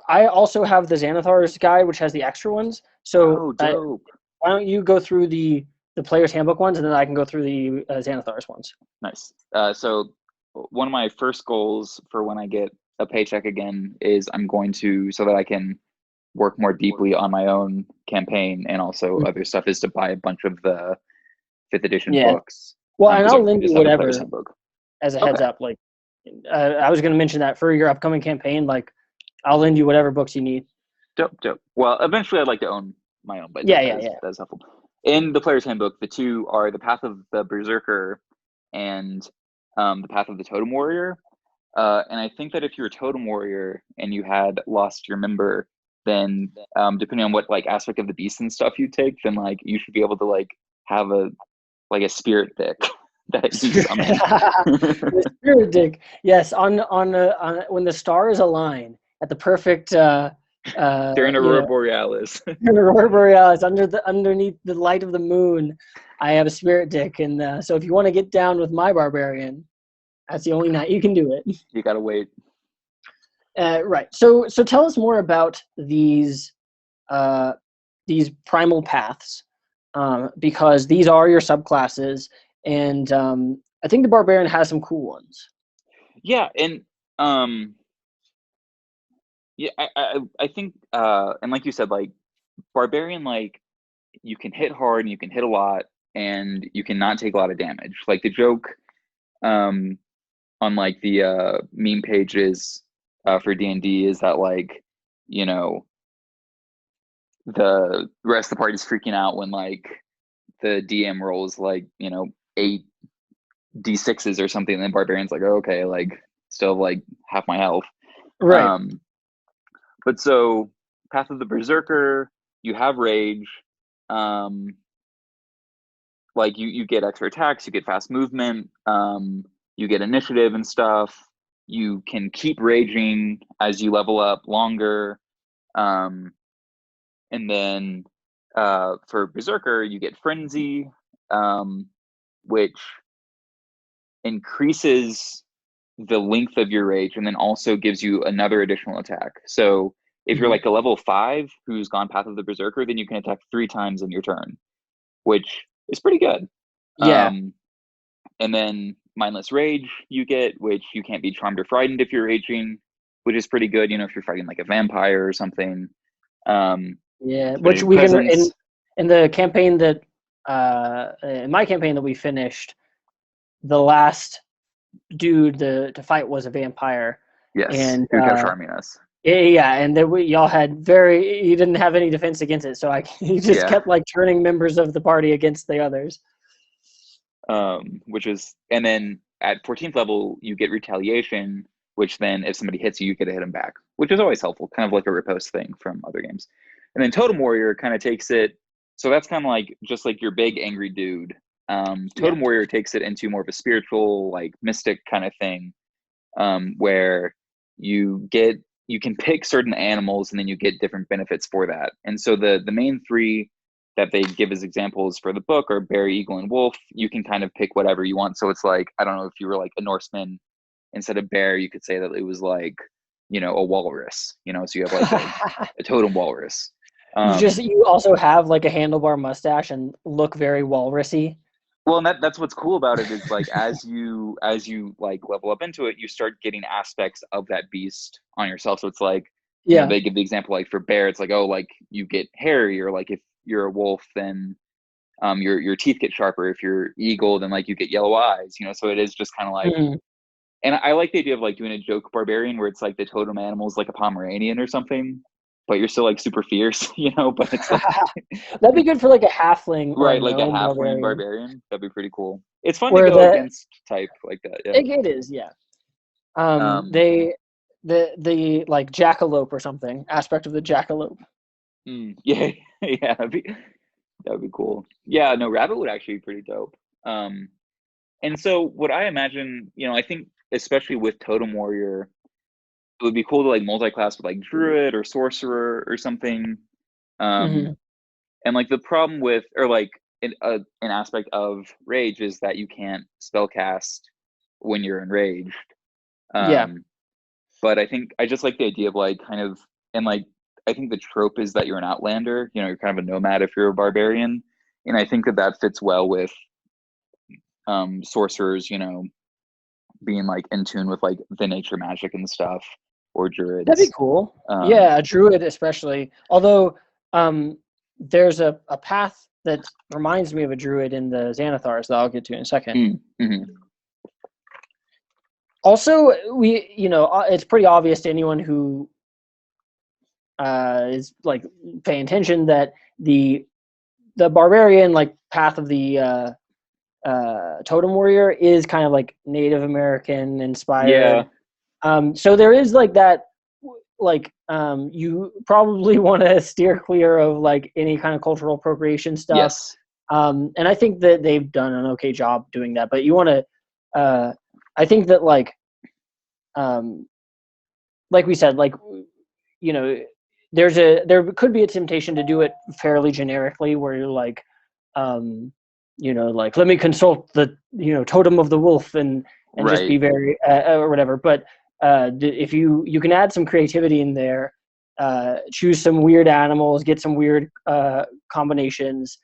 I also have the Xanathar's guide, which has the extra ones. So Oh, dope. why don't you go through the player's handbook ones, and then I can go through the Xanathar's ones. Nice. So one of my first goals for when I get a paycheck again is I'm going to, so that I can work more deeply on my own campaign and also other stuff, is to buy a bunch of the fifth edition Yeah. books. Well, and Because I'll I lend you just have the player's whatever handbook. as a heads Okay. up. Like, I was going to mention that for your upcoming campaign. Like, I'll lend you whatever books you need. Dope. Well, eventually I'd like to own my own, but Yeah, that is helpful. In the player's handbook, the two are the Path of the Berserker and the Path of the Totem Warrior. And I think that if you're a Totem Warrior and you had lost your member, then depending on what like aspect of the beast and stuff you take, then like you should be able to like have a spirit deck that you summon. The spirit dick. Yes, on when the stars align at the perfect During Aurora Borealis. Aurora Borealis underneath the light of the moon, I have a spirit dick, and so if you want to get down with my barbarian, that's the only night you can do it. You gotta wait. Right. So tell us more about these primal paths, because these are your subclasses, and I think the barbarian has some cool ones. Yeah, and yeah, I think and like you said, like barbarian, like you can hit hard and you can hit a lot and you cannot take a lot of damage. Like the joke on like the meme pages for D&D is that like, you know, the rest of the party's freaking out when like the DM rolls like, you know, 8d6s or something, and then barbarian's like, oh, okay, like still like half my health. Right. But so Path of the Berserker, you have rage, like you get extra attacks, you get fast movement, you get initiative and stuff. You can keep raging as you level up longer, and then for Berserker, you get Frenzy, which increases the length of your rage and then also gives you another additional attack. So if you're like a level 5 who's gone Path of the Berserker, then you can attack 3 times in your turn, which is pretty good. Yeah. And then Mindless Rage you get, which you can't be charmed or frightened if you're raging, which is pretty good, you know, if you're fighting like a vampire or something. Yeah, which we can in the campaign that in my campaign that we finished, the last dude to fight was a vampire. Yes, and who kept charming us. Yeah, and then y'all had you didn't have any defense against it, so you just kept like turning members of the party against the others. Which is, and then at 14th level you get Retaliation, which then if somebody hits you, you get to hit them back, which is always helpful, kind of like a riposte thing from other games. And then Totem Warrior kind of takes it, so that's kind of like just like your big angry dude. Totem Warrior takes it into more of a spiritual, like mystic kind of thing, where you can pick certain animals and then you get different benefits for that. And so the main 3 that they give as examples for the book are bear, eagle, and wolf. You can kind of pick whatever you want. So it's like, I don't know, if you were like a Norseman, instead of bear, you could say that it was like, you know, a walrus, you know, so you have like a totem walrus. You also have like a handlebar mustache and look very walrusy. Well, and that's what's cool about it is like as you like level up into it, you start getting aspects of that beast on yourself. So it's like, you know, they give the example like for bear, it's like, oh, like you get hairy, or like if you're a wolf, then your teeth get sharper. If you're eagle, then like you get yellow eyes, you know. So it is just kind of like, and I like the idea of like doing a joke barbarian where it's like the totem animal is like a Pomeranian or something, but you're still like super fierce, you know. But it's like that'd be good for like a halfling, right? Like a halfling barbarian. That'd be pretty cool. It's fun to go against type like that. Yeah, it is. Yeah. The like jackalope or something aspect of the jackalope. Yeah, yeah, that'd be cool. Yeah, no, rabbit would actually be pretty dope. And so what I imagine, you know, I think especially with Totem Warrior, it would be cool to like multi-class with like druid or sorcerer or something. Hmm. And like the problem with, or like an aspect of rage is that you can't spellcast when you're enraged. Yeah, But I think I just like the idea of like kind of, and like I think the trope is that you're an outlander. You know, you're kind of a nomad if you're a barbarian, and I think that that fits well with sorcerers. You know, being like in tune with like the nature magic and stuff, or that'd be druids. cool. Um, Yeah, a druid especially. Although there's a path that reminds me of a druid in the Xanathars that I'll get to in a second. mm-hmm. Also, it's pretty obvious to anyone who is like paying attention that the barbarian like path of the totem warrior is kind of like Native American Yeah. inspired. So there is like that, like you probably want to steer clear of like any kind of cultural appropriation stuff. Yes. And I think that they've done an okay job doing that. But you want to, I think that like we said, like you know, there could be a temptation to do it fairly generically, where you're like, like let me consult the totem of the wolf and just be Right. very or whatever. But if you can add some creativity in there, choose some weird animals, get some weird combinations,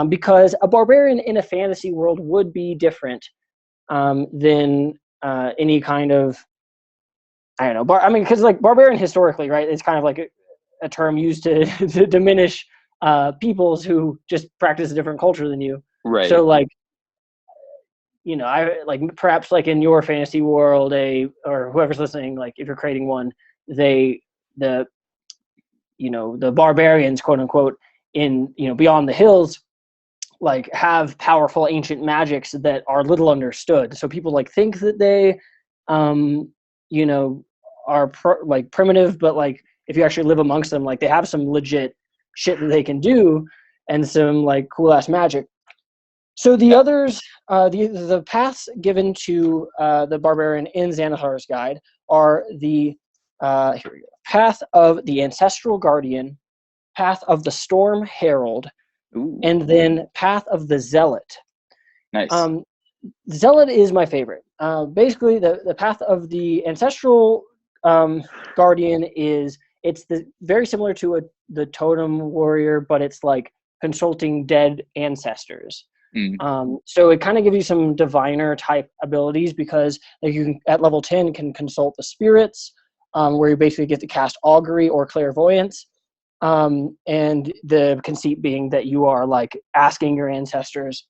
because a barbarian in a fantasy world would be different than any kind of, I don't know. I mean, because like barbarian historically, right? It's kind of like a term used to, to diminish peoples who just practice a different culture than you. Right. So like, I like perhaps like in your fantasy world, or whoever's listening, like if you're creating one, the the barbarians, quote unquote, in beyond the hills, like have powerful ancient magics that are little understood. So people like think that they, you know, are like primitive, but like if you actually live amongst them, like they have some legit shit that they can do and some like cool ass magic. So the Yeah. others, the paths given to the barbarian in Xanathar's guide are the here we go, path of the ancestral guardian, path of the storm herald, Ooh. and then path of the zealot. Nice. Um, Zealot is my favorite. Basically, the path of the ancestral guardian it's very similar to the totem warrior, but it's like consulting dead ancestors. Mm. So it kind of gives you some diviner type abilities, because like you can, at level 10, can consult the spirits, where you basically get to cast augury or clairvoyance. And the conceit being that you are like asking your ancestors.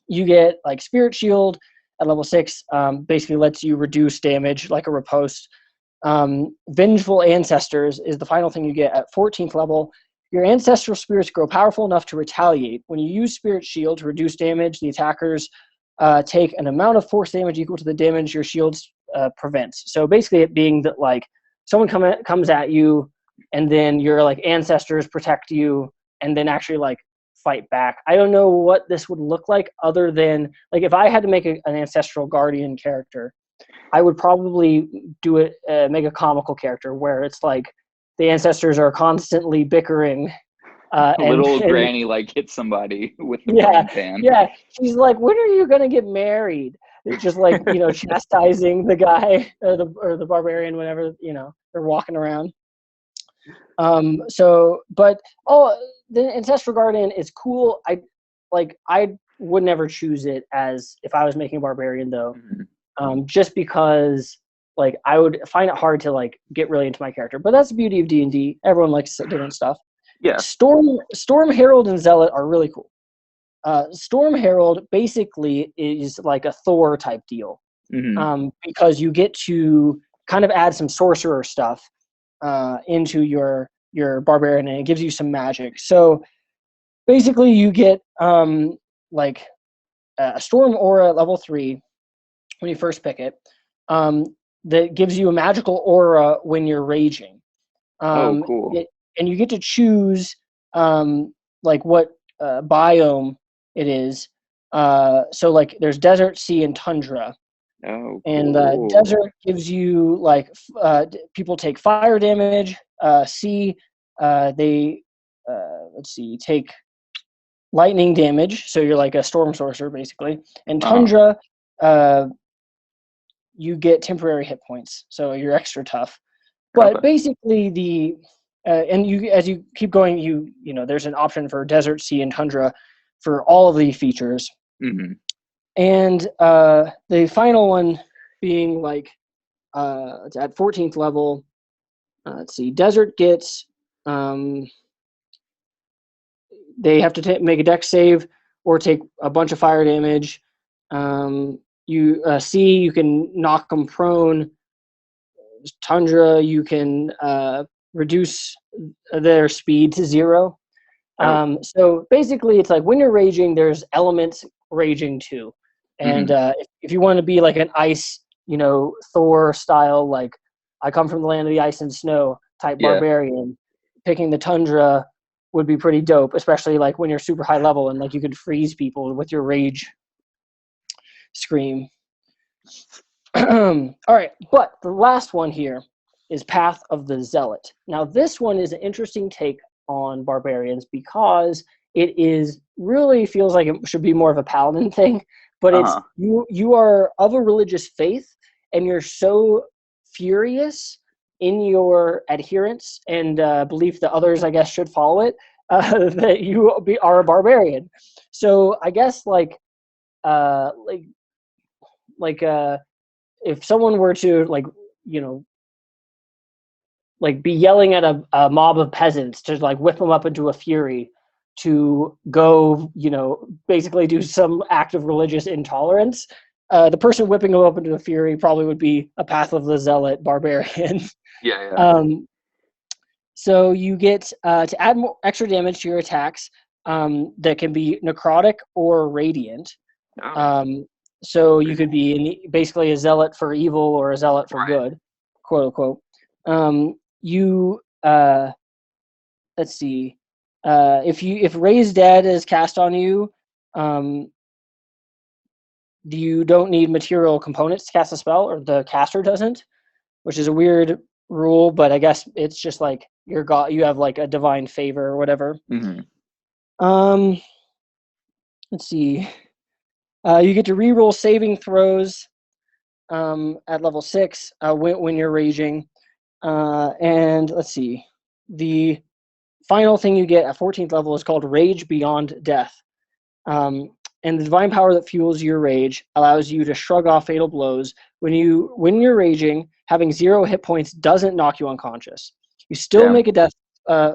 You get like Spirit Shield at level 6, basically lets you reduce damage like a riposte. Vengeful Ancestors is the final thing you get at 14th level. Your ancestral spirits grow powerful enough to retaliate. When you use Spirit Shield to reduce damage, the attackers take an amount of force damage equal to the damage your shields prevents. So basically it being that like someone comes at you, and then your like ancestors protect you, and then actually like fight back. I don't know what this would look like other than like if I had to make an ancestral guardian character, I would probably do it, make a comical character where it's like the ancestors are constantly bickering, and Little and granny like hit somebody with the yeah, frying pan. yeah, she's like, when are you gonna get married? It's just like chastising the guy, or the barbarian whenever they're walking around. But the ancestral guardian is cool. I would never choose it as if I was making a barbarian though, Mhm. just because like I would find it hard to like get really into my character. But that's the beauty of D&D. Everyone likes different stuff. Yeah. Storm Herald and Zealot are really cool. Storm Herald basically is like a Thor type deal, Hmm. because you get to kind of add some sorcerer stuff into your barbarian, and it gives you some magic. So basically, you get like a storm aura at level 3 when you first pick it. Um, that gives you a magical aura when you're raging. Oh, Um, cool. and you get to choose like what biome it is. So like there's desert, sea, and tundra. Oh, And cool. desert gives you like people take fire damage. Sea, they let's see, take lightning damage, so you're like a storm sorcerer basically. And Uh-huh. tundra, uh, you get temporary hit points, so you're extra tough. But Okay. basically, the and you as you keep going, you know there's an option for desert, sea, and tundra for all of the features. Hmm. And the final one being like it's at 14th level. Let's see, desert gets they have to make a dex save or take a bunch of fire damage. You sea, you can knock them prone. Tundra, you can reduce their speed to 0. Oh. So basically, it's like when you're raging, there's elements raging too. And Hmm. if you want to be like an ice, Thor style, like I come from the land of the ice and snow type Yeah. barbarian, picking the tundra would be pretty dope, especially like when you're super high level and like you could freeze people with your rage scream. All right, but the last one here is Path of the Zealot. Now, this one is an interesting take on barbarians because it is really feels like it should be more of a paladin thing, but it's Uh-huh. you are of a religious faith and you're so furious in your adherence and belief that others, I guess, should follow it, that are a barbarian. So I guess uh, like like if someone were to you know be yelling at a mob of peasants to like whip them up into a fury to go basically do some act of religious intolerance, the person whipping them up into a fury probably would be a Path of the Zealot barbarian. Yeah, yeah. um, so you get to add more extra damage to your attacks, that can be necrotic or radiant. Oh, um, so you crazy. could be basically a zealot for evil or a zealot for Right. good, quote unquote. You let's see. If Raise Dead is cast on you, um, you don't need material components to cast a spell, or the caster doesn't, which is a weird rule, but I guess it's just like your god, you have like a divine favor or whatever. Hmm. Um, let's see. You get to reroll saving throws at level 6 when you're raging. And let's see. The final thing you get at 14th level is called Rage Beyond Death. Um, and the divine power that fuels your rage allows you to shrug off fatal blows. When you're raging, having 0 hit points doesn't knock you unconscious. You still Damn. make a death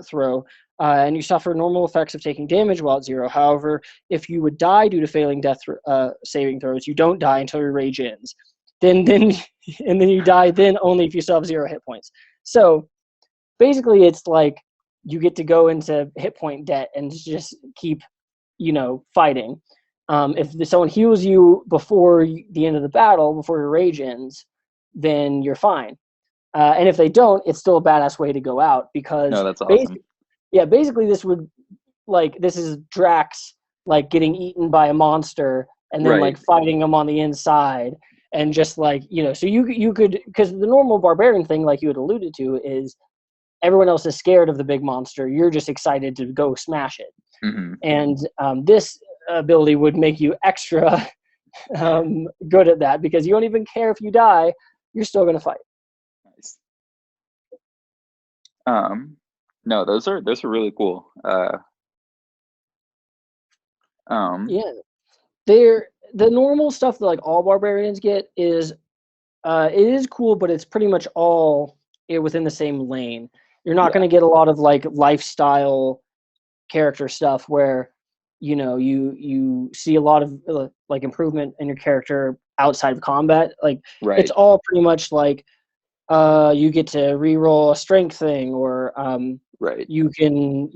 throw, and you suffer normal effects of taking damage while at 0. However, if you would die due to failing death saving throws, you don't die until your rage ends. Then and then you die then only if you still have 0 hit points. So basically, it's like you get to go into hit point debt and just keep fighting. If someone heals you before the end of the battle, before your rage ends, then you're fine. And if they don't, it's still a badass way to go out No, because that's awesome. basically this is Drax like getting eaten by a monster and then like Right. fighting him on the inside, and just like so you could, because the normal barbarian thing, like you had alluded to, is everyone else is scared of the big monster, you're just excited to go smash it. Hmm. And this ability would make you extra good at that, because you don't even care if you die, you're still going to fight. Nice. Um, no, those are really cool. Um, Yeah, they're the normal stuff that like all barbarians get is it is cool, but it's pretty much all within the same lane. You're not going yeah. to get a lot of like lifestyle character stuff where you see a lot of like improvement in your character outside of combat. Like it's Right. all pretty much like you get to re-roll a strength thing, or Right. you can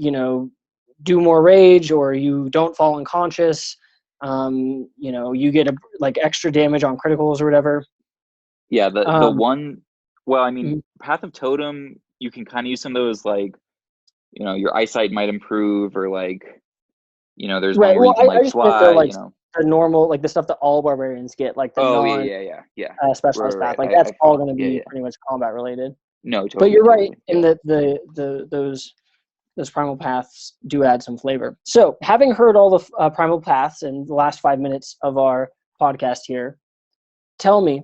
do more rage, or you don't fall unconscious. You get like extra damage on criticals or whatever. Yeah, the um, one, well, I mean, mhm. Path of Totem, you can kind of use some of those, like, your eyesight might improve, or like, there's one Right, where well, you can I like just meant though, fly, like the normal, like the stuff that all barbarians get, like the Yeah. specialized path. Like Right. that's all going to Yeah, be yeah. pretty much combat related. No, But totally, you're right totally. in Yeah. that those primal paths do add some flavor. So, having heard all the primal paths in the last 5 minutes of our podcast here, tell me,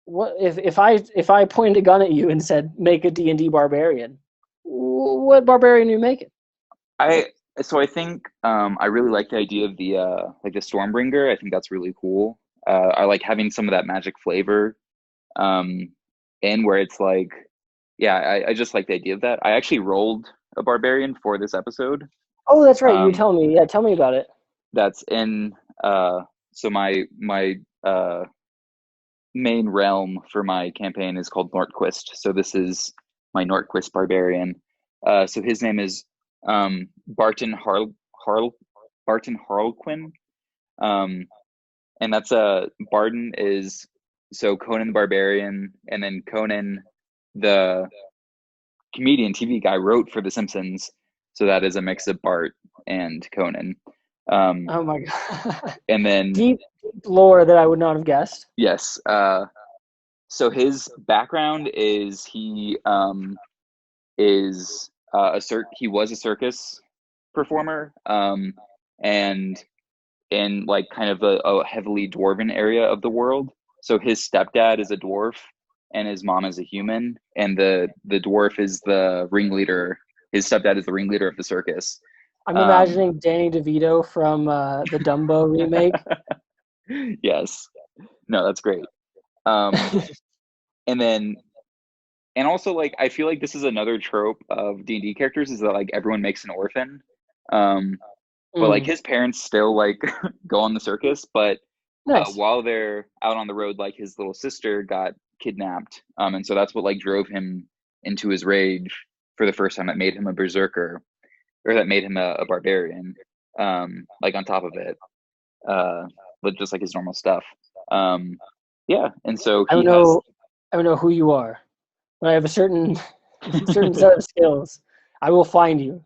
what if I pointed a gun at you and said make a D&D barbarian? What barbarian are you making? I think I really like the idea of the like the Stormbringer. I think that's really cool. I like having some of that magic flavor in where it's like, yeah, I just like the idea of that. I actually rolled a barbarian for this episode. Oh, that's right. You Um, tell me. Yeah, tell me about it. that's in so my main realm for my campaign is called Nordquist. So this is my Nordquist barbarian. So his name is Barton Barton Harlequin. And that's Barton is so Conan the Barbarian, and then Conan the comedian TV guy wrote for The Simpsons. So that is a mix of Bart and Conan. Oh my god. And then Deep lore that I would not have guessed. yes, so his background is he is he was a circus performer, and in like kind of a heavily dwarven area of the world. So his stepdad is a dwarf and his mom is a human, and the dwarf is the ringleader. His stepdad is the ringleader of the circus. I'm imagining Danny DeVito from the Dumbo remake. Yes. No, that's great. And then and also like I feel like this is another trope of D&D characters is that like everyone makes an orphan. But like his parents still like go on the circus, but nice. while they're out on the road, like his little sister got kidnapped, and so that's what like drove him into his rage for the first time. That made him a berserker, or that made him a barbarian. Like on top of it, but just like his normal stuff. Yeah, and so I he don't know who you are, but I have a certain set of skills. I will find you.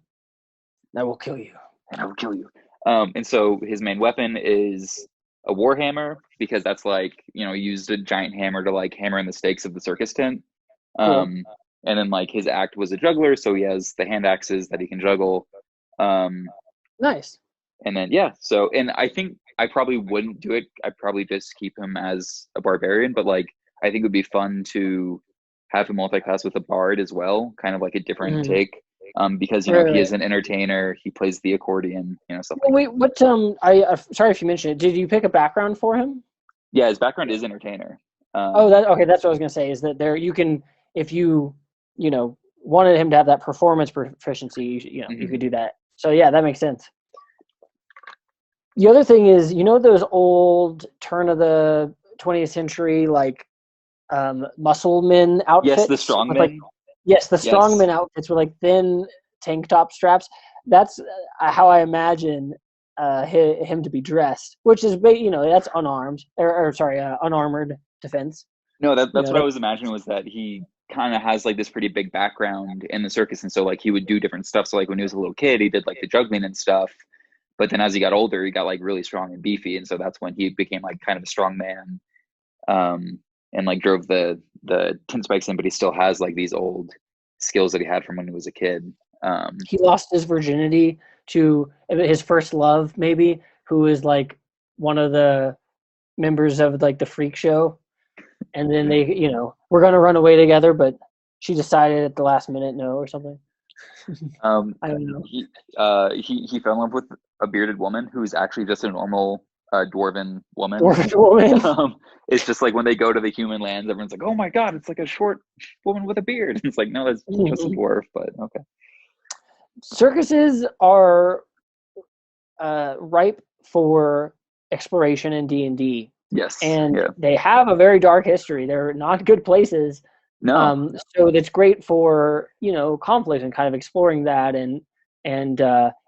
And I will kill you. And I will kill you. And so his main weapon is a warhammer, because that's like, he used a giant hammer to like hammer in the stakes of the circus tent. Cool. And then like his act was a juggler, so he has the hand axes that he can juggle. Nice. And then so and I think I probably wouldn't do it. I'd probably just keep him as a barbarian, but like I think it would be fun to have him multi-class with a bard as well, kind of like a different take. Because he is an entertainer, he plays the accordion, stuff like wait, what? Sorry if you mentioned it. Did you pick a background for him? Yeah, his background is entertainer. Okay. That's what I was gonna say. Is that there you can, if you wanted him to have that performance proficiency, you could do that. So yeah, that makes sense. The other thing is, those old turn of the 20th century like muscle men outfits. Yes, the strongmen. Yes, the strongman outfits with like thin tank top straps. That's how I imagine him to be dressed, which is that's unarmed unarmored defense. No, that's what I was imagining, was that he kind of has like this pretty big background in the circus, and so like he would do different stuff. So like when he was a little kid, he did like the juggling and stuff, but then as he got older, he got like really strong and beefy, and so that's when he became like kind of a strong man. And like drove the tin spikes in, but he still has like these old skills that he had from when he was a kid. He lost his virginity to his first love, maybe, who is like one of the members of like the freak show, and then they we're gonna run away together, but she decided at the last minute no or something. I don't know. He fell in love with a bearded woman who's actually just a normal dwarven woman. It's just like when they go to the human lands, everyone's like, "Oh my god, it's like a short woman with a beard." It's like, no, that's just a dwarf. But okay. Circuses are ripe for exploration in D&D. Yes, and they have a very dark history. They're not good places. No. So that's great for conflict and kind of exploring that, and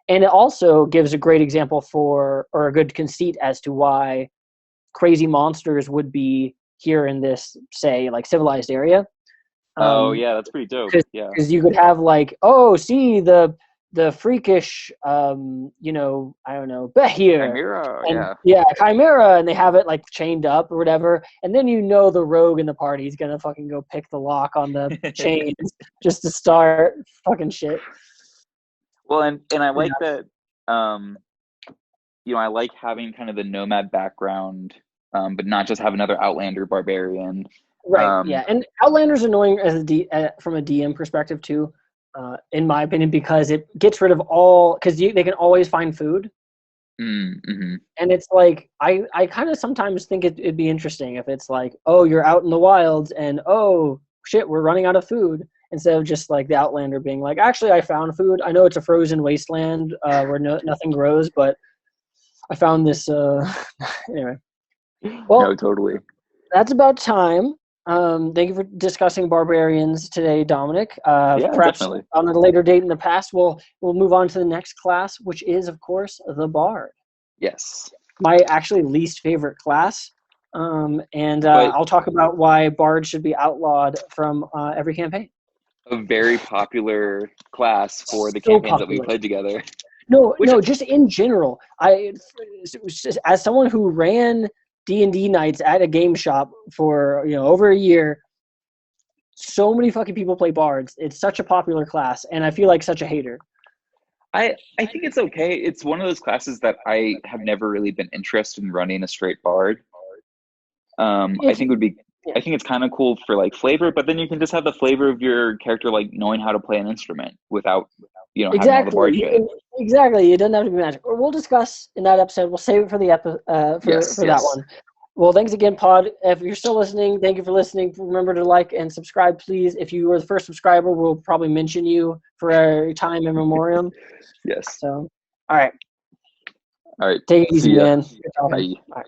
it also gives a great example or a good conceit as to why crazy monsters would be here in this, say, like civilized area. Oh yeah, that's pretty dope. Because you could have like, see the the freakish, you know, I don't know, Behir, Chimera, and yeah. yeah, Chimera, and they have it like chained up or whatever, and then you know the rogue in the party is gonna fucking go pick the lock on the chains just to start fucking shit. Well, and I like Yeah. that. I like having kind of the nomad background, but not just have another Outlander barbarian. Right, Um, yeah, and Outlander's annoying as from a DM perspective too, in my opinion, because it gets rid of all because they can always find food, mm-hmm. and it's like I kind of sometimes think it'd be interesting if it's like, oh, you're out in the wilds and oh shit, we're running out of food, instead of just like the Outlander being like, actually I found food. I know it's a frozen wasteland where nothing grows, but I found this. Anyway, No, well, totally. that's about time. Thank you for discussing barbarians today, Dominic. Yeah, Perhaps definitely. on a later date in the past, we'll move on to the next class, which is, of course, the bard. Yes. My actually least favorite class, and But I'll talk about why bards should be outlawed from every campaign. a very popular class for the So campaigns that we popular. played together. No, Which no, just in general. As someone who ran D&D nights at a game shop for over a year, so many fucking people play bards. It's such a popular class, and I feel like such a hater. I think it's okay. It's one of those classes that I have never really been interested in running a straight bard. I It's think it would be yeah, I think it's kind of cool for like flavor, but then you can just have the flavor of your character like knowing how to play an instrument without, having all the exactly. bard shit. Exactly. It doesn't have to be magic. Or we'll discuss in that episode. We'll save it for the Yes, for that yes. one. Well, thanks again, Pod. If you're still listening, thank you for listening. Remember to like and subscribe, please. If you were the first subscriber, we'll probably mention you for a time in memoriam. Yes. So, all right. All right. Take it easy, See ya. man. Good talking. Bye. All right.